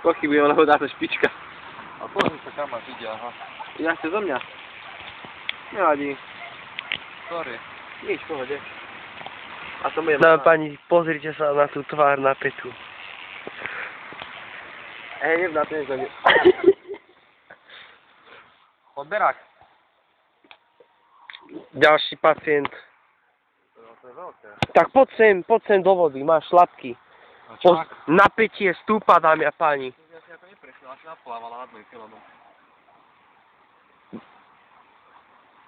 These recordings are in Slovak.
Pochybujem, lebo táto špička. A pozri sa, kam máš ide, aha. Ja chce zo mňa. Nevadí. Sorry. Nič, pohode. A to bude No pani, pozrite sa na tú tvár na Petu. Nevdá, to nezabie. Odberák. Ďalší pacient. To je veľké. Tak poď sem do vody, máš šlapky. Napätie stúpa, dámy a páni. Ja si ako neprešiel, až naplávala na 2 km.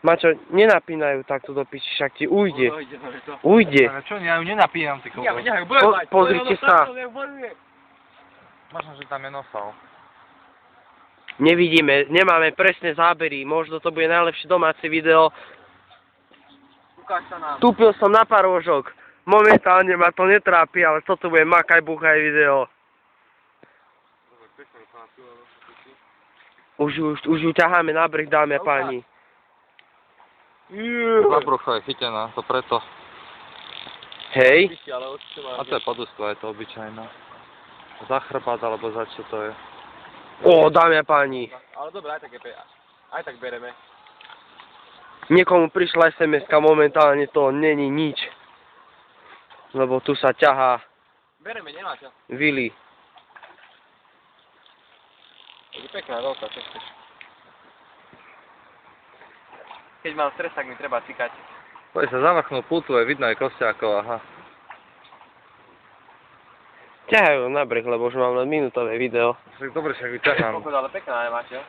Mačo, nenapínajú takto do piči, však ti ujde. Ujde. Ale čo, ja ju nenapínam, ty kokos. Pozrite sa. Možno, že tam je nosal. Nevidíme, nemáme presné zábery, možno to bude najlepšie domáce video. Ukáž sa nám. Vstúpil som na parôžok. Momentálne ma to netrápi, ale toto bude makaj buchaj video. Už ju ťaháme na breh, dámy a páni. Za brucho je chytená, to preto. Hej. A to je podústva, je to obyčajná. Za chrbát, alebo za čo to je. Ó, dámy a páni. Ale dobre, aj tak bereme. Niekomu prišla SMS-ka, momentálne to není nič. Lebo tu sa ťahá Bereme, nemá čo. Vili. Je pekná, veľká, čo chceš. Keď mám stres, tak mi treba cikať. Poď sa zavrchnul pútu, je vidno aj kostiakov, aha. Ťahajú na breh, lebo už mám len minútové video. Dobre, však ju ťahám. Ale pekná, nemáte, jo?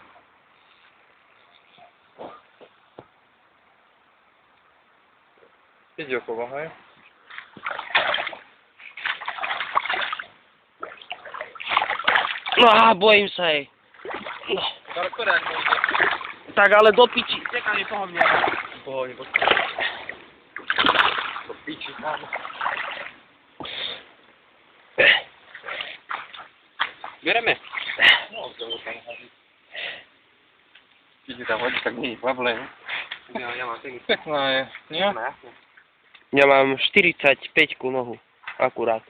Ide okolo, hej? No bojím sa jej. No. Ale ktoré ako ide? Tak ale do piči. Čekaj, toho mňa. Pohodne, poďme. Do piči, áno. Bereme. No, to mu tam hodí. Keď si tam hodíš, tak nie je problém. Ja mám taký. Pekná je, nie? No jasne. Ja mám 45 nohu. Akurát.